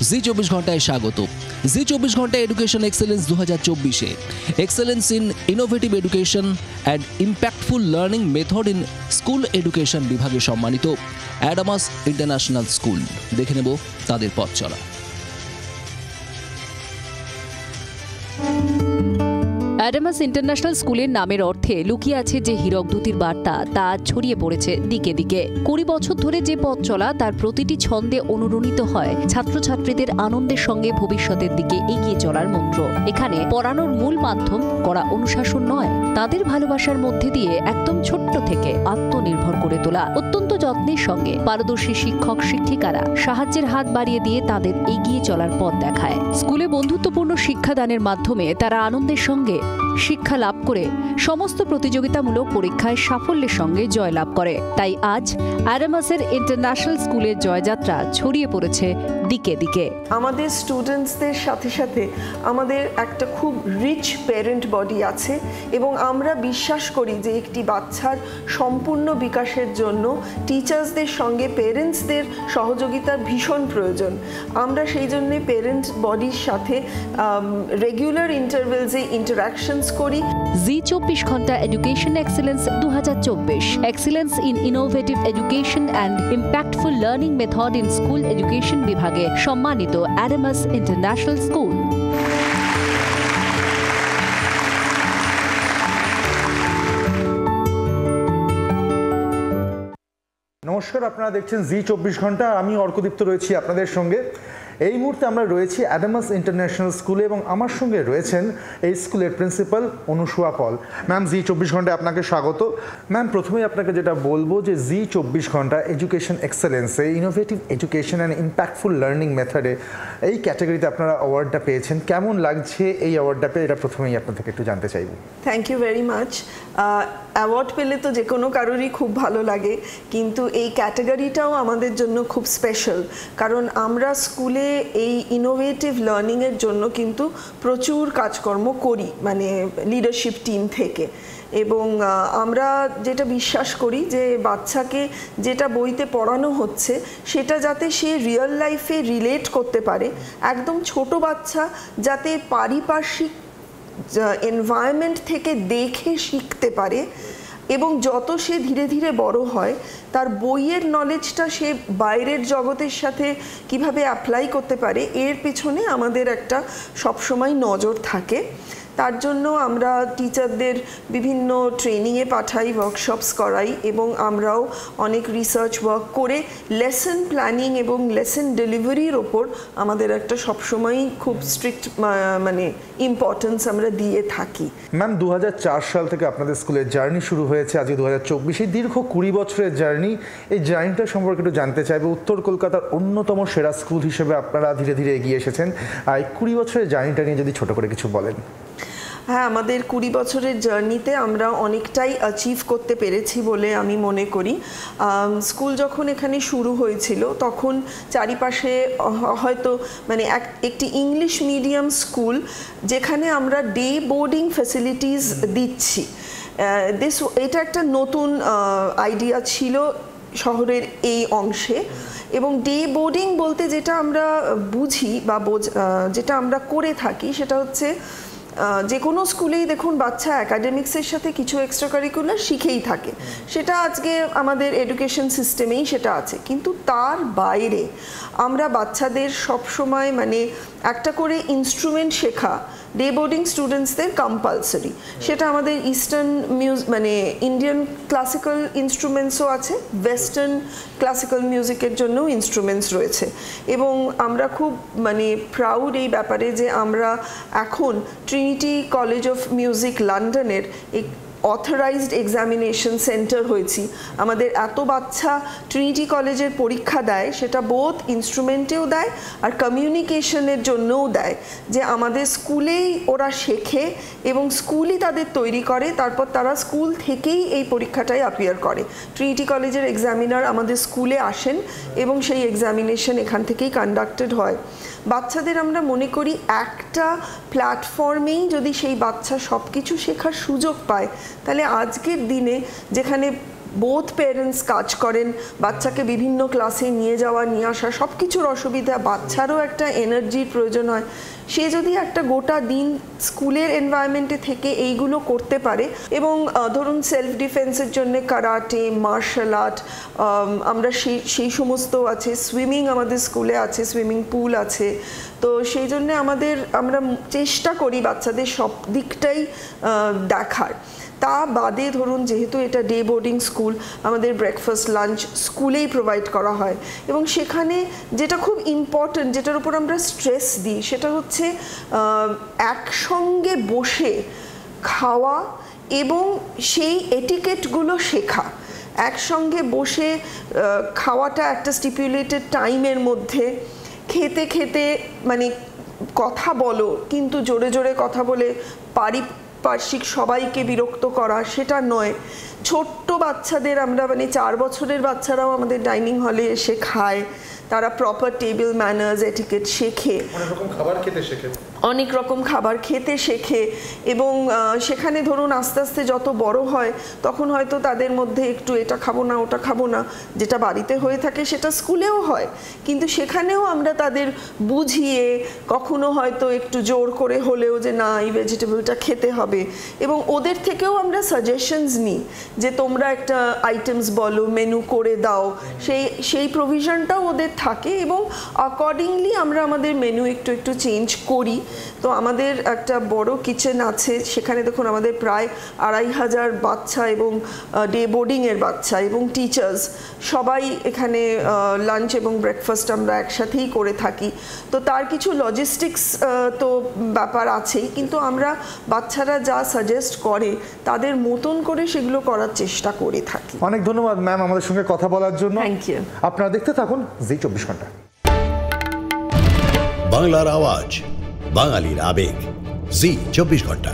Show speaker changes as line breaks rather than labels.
জি 24 ঘন্টায় স্বাগত। Zee 24 Ghanta education excellence 2024-এ excellence in innovative education and impactful learning method in school education বিভাগে সম্মানিত অ্যাডামাস ইন্টারন্যাশনাল স্কুল। দেখে নেব তাদের পথ চলা।
অ্যাডামাস ইন্টারন্যাশনাল স্কুলের নামের অর্থে লুকিয়ে আছে যে হীরকদূতির বার্তা তা ছড়িয়ে পড়েছে দিকে দিকে। 20 বছর ধরে যে পথ চলা তার প্রতিটি ছন্দে অনুরণিত হয় ছাত্রছাত্রীদের আনন্দের সঙ্গে ভবিষ্যতের দিকে এগিয়ে চলার মন্ত্র। এখানে পড়ানোর মূল মাধ্যম করা অনুশাসন নয়, তাদের ভালোবাসার মধ্যে দিয়ে একদম ছোট্ট থেকে আত্মনির্ভর করে তোলা। অত্যন্ত যত্নের সঙ্গে পারদর্শী শিক্ষক শিক্ষিকারা সাহায্যের হাত বাড়িয়ে দিয়ে তাদের এগিয়ে চলার পথ দেখায়। স্কুলে বন্ধুত্বপূর্ণ শিক্ষাদানের মাধ্যমে তারা আনন্দের সঙ্গে শিক্ষা লাভ করে সমস্ত প্রতিযোগিতামূলক পরীক্ষায় সাফল্যের সঙ্গে জয়লাভ করে। তাই আজ অ্যাডামাসের ইন্টারন্যাশনাল স্কুলের জয়যাত্রা ছড়িয়ে পড়েছে দিকে দিকে।
আমাদের স্টুডেন্টসদের সাথে সাথে আমাদের একটা খুব রিচ প্যারেন্ট বডি আছে এবং আমরা বিশ্বাস করি যে একটি বাচ্চার সম্পূর্ণ বিকাশের জন্য টিচার্সদের সঙ্গে পেরেন্টসদের সহযোগিতার ভীষণ প্রয়োজন। আমরা সেই জন্যে পেরেন্ট বডির সাথে রেগুলার ইন্টারভেলসে ইন্টারাকশনস করি।
জি 24 Ghanta education excellence 2024 excellence in innovative education and impactful learning method in school education বিভাগে সম্মানিত অ্যাডামাস ইন্টারন্যাশনাল স্কুল।
নমস্কার, আপনারা দেখছেন জি 24 ঘন্টা। আমি অর্কদীপ্ত রয়েছি আপনাদের সঙ্গে। এই মুহূর্তে আমরা রয়েছি অ্যাডামাস ইন্টারন্যাশনাল স্কুলে এবং আমার সঙ্গে রয়েছেন এই স্কুলের প্রিন্সিপাল অনুসুয়া পল। ম্যাম, জি 24 ঘন্টায় আপনাকে স্বাগত। ম্যাম, প্রথমেই আপনাকে যেটা বলবো যে জি 24 ঘন্টা এডুকেশন এক্সেলেন্সে innovative education and impactful learning মেথডে এই ক্যাটাগরিতে আপনারা অ্যাওয়ার্ডটা পেয়েছেন। কেমন লাগছে এই অ্যাওয়ার্ডটা পেয়ে, এটা প্রথমেই আপনার থেকে একটু জানতে চাইব।
Thank you very much. Award পেলে তো যে কোনো কারোরই খুব ভালো লাগে, কিন্তু এই ক্যাটাগরিটাও আমাদের জন্য খুব স্পেশাল, কারণ আমরা স্কুলে এই ইনোভেটিভ লার্নিংয়ের জন্য কিন্তু প্রচুর কাজকর্ম করি, মানে লিডারশিপ টিম থেকে। এবং আমরা যেটা বিশ্বাস করি যে বাচ্চাকে যেটা বইতে পড়ানো হচ্ছে সেটা যাতে সে রিয়েল লাইফে রিলেট করতে পারে। একদম ছোট বাচ্চা যাতে পারিপার্শ্বিক এনভায়রনমেন্ট থেকে দেখে শিখতে পারে এবং যত সে ধীরে ধীরে বড় হয় তার বইয়ের নলেজটা সে বাইরের জগতের সাথে কিভাবে অ্যাপ্লাই করতে পারে, এর পেছনে আমাদের একটা সবসময় নজর থাকে। তার জন্য আমরা টিচারদের বিভিন্ন ট্রেনিংয়ে পাঠাই, ওয়ার্কশপস করাই এবং আমরাও অনেক রিসার্চ ওয়ার্ক করে লেসন প্ল্যানিং এবং লেসন ডেলিভারির ওপর আমাদের একটা সবসময়ই খুব স্ট্রিক্ট মানে ইম্পর্টেন্স আমরা দিয়ে থাকি।
ম্যাম, 2004 সাল থেকে আপনাদের স্কুলের জার্নি শুরু হয়েছে, আজকে 2024, এই দীর্ঘ 20 বছরের জার্নি। এই জার্নিটা সম্পর্কে একটু জানতে চাইবো। উত্তর কলকাতার অন্যতম সেরা স্কুল হিসেবে আপনারা ধীরে ধীরে এগিয়ে এসেছেন। আর এই 20 বছরের জার্নিটা নিয়ে যদি ছোট করে কিছু বলেন।
হ্যাঁ, আমাদের 20 বছরের জার্নিতে আমরা অনেকটাই অ্যাচিভ করতে পেরেছি বলে আমি মনে করি। স্কুল যখন এখানে শুরু হয়েছিল তখন চারিপাশে হয়তো মানে একটি ইংলিশ মিডিয়াম স্কুল যেখানে আমরা ডে বোর্ডিং ফ্যাসিলিটিস দিচ্ছি, এটা একটা নতুন আইডিয়া ছিল শহরের এই অংশে। এবং ডে বোর্ডিং বলতে যেটা আমরা বুঝি বা যেটা আমরা করে থাকি সেটা হচ্ছে যে কোনো স্কুলেই দেখুন বাচ্চা অ্যাকাডেমিক্সের সাথে কিছু এক্সট্রা কারিকুলার শিখেই থাকে, সেটা আজকে আমাদের এডুকেশন সিস্টেমেই সেটা আছে। কিন্তু তার বাইরে আমরা বাচ্চাদের সবসময় মানে একটা করে ইনস্ট্রুমেন্ট শেখা ডে বোর্ডিং স্টুডেন্টসদের কম্পালসারি। সেটা আমাদের ইস্টার্ন মানে ইন্ডিয়ান ক্লাসিক্যাল ইনস্ট্রুমেন্টসও আছে, ওয়েস্টার্ন ক্লাসিক্যাল মিউজিকের জন্যও ইনস্ট্রুমেন্টস রয়েছে। এবং আমরা খুব মানে প্রাউড এই ব্যাপারে যে আমরা এখন ট্রিনিটি কলেজ অফ মিউজিক লন্ডনের অথরাইজড এক্সামিনেশন সেন্টার হয়েছি। আমাদের এত বাচ্চা ট্রিনিটি কলেজের পরীক্ষা দেয়, সেটা বোথ ইনস্ট্রুমেন্টেও দেয় আর কমিউনিকেশনের জন্যও দেয়, যে আমাদের স্কুলেই ওরা শেখে এবং স্কুলই তাদের তৈরি করে, তারপর তারা স্কুল থেকেই এই পরীক্ষাটায় অ্যাপিয়ার করে। ট্রিনিটি কলেজের এক্সামিনার আমাদের স্কুলে আসেন এবং সেই এক্সামিনেশন এখান থেকেই কন্ডাক্টেড হয়। বাচ্চাদের আমরা মনে করি একটা প্ল্যাটফর্মেই যদি সেই বাচ্চা সব কিছু শেখার সুযোগ পায়, তাহলে আজকের দিনে যেখানে বোথ পেরেন্টস কাজ করেন, বাচ্চাকে বিভিন্ন ক্লাসে নিয়ে যাওয়া নিয়ে আসা সব কিছুর অসুবিধা, বাচ্চারও একটা এনার্জির প্রয়োজন হয়। সে যদি একটা গোটা দিন স্কুলের এনভায়রনমেন্টে থেকে এইগুলো করতে পারে এবং ধরুন সেলফ ডিফেন্সের জন্য কারাটে, মার্শাল আর্ট, আমরা সেই সমস্ত আছে, সুইমিং আমাদের স্কুলে আছে, সুইমিং পুল আছে। তো সেই জন্য আমরা চেষ্টা করি বাচ্চাদের সব দিকটাই দেখার। তা বাদে ধরুন যেহেতু এটা ডে বোর্ডিং স্কুল, আমাদের ব্রেকফাস্ট লাঞ্চ স্কুলেই প্রোভাইড করা হয় এবং সেখানে যেটা খুব ইম্পর্ট্যান্ট, যেটার উপর আমরা স্ট্রেস দিই, সেটা হচ্ছে একসঙ্গে বসে খাওয়া এবং সেই এটিকেটগুলো শেখা। একসঙ্গে বসে খাওয়াটা একটা স্টিপুলেটেড টাইমের মধ্যে, খেতে খেতে মানে কথা বলো কিন্তু জোরে জোরে কথা বলে পারিপার্শ্বিক সবাইকে বিরক্ত করা সেটা নয়। ছোট্ট বাচ্চাদের আমরা মানে 4 বছরের বাচ্চারাও আমাদের ডাইনিং হলে এসে খায়, তারা প্রপার টেবিল ম্যানার্স এটিকেট শেখে, অনেক রকম খাবার খেতে শেখে এবং সেখানে ধরুন আস্তে আস্তে যত বড় হয় তখন হয়তো তাদের মধ্যে একটু এটা খাবো না ওটা খাবো না, যেটা বাড়িতে হয়ে থাকে সেটা স্কুলেও হয়, কিন্তু সেখানেও আমরা তাদের বুঝিয়ে কখনো হয়তো একটু জোর করে হলেও যে না এই ভেজিটেবলটা খেতে হবে, এবং ওদের থেকেও আমরা সাজেশনস নিই যে তোমরা একটা আইটেমস বলো, মেনু করে দাও, সেই প্রভিশনটাও ওদের থাকে এবং অ্যাকর্ডিংলি আমরা আমাদের মেনু একটু চেঞ্জ করি। তো আমাদের একটা বড় কিচেন আছে, সেখানে দেখুন আমাদের প্রায় 2500 বাচ্চা এবং ডে বোর্ডিংয়ের বাচ্চা এবং টিচার্স সবাই এখানে লাঞ্চ এবং ব্রেকফাস্ট আমরা একসাথেই করে থাকি। তো তার কিছু লজিস্টিক্স তো ব্যাপার আছেই, কিন্তু আমরা বাচ্চারা যা সাজেস্ট করে তাদের মতন করে সেগুলো করার চেষ্টা করে থাকি।
অনেক ধন্যবাদ ম্যাম আমাদের সঙ্গে কথা বলার জন্য।
Thank you.
আপনারা দেখতে থাকুন জি 24 ঘন্টা।
বাংলার আওয়াজ, বাঙালির আবেগ, জি 24 ঘন্টা।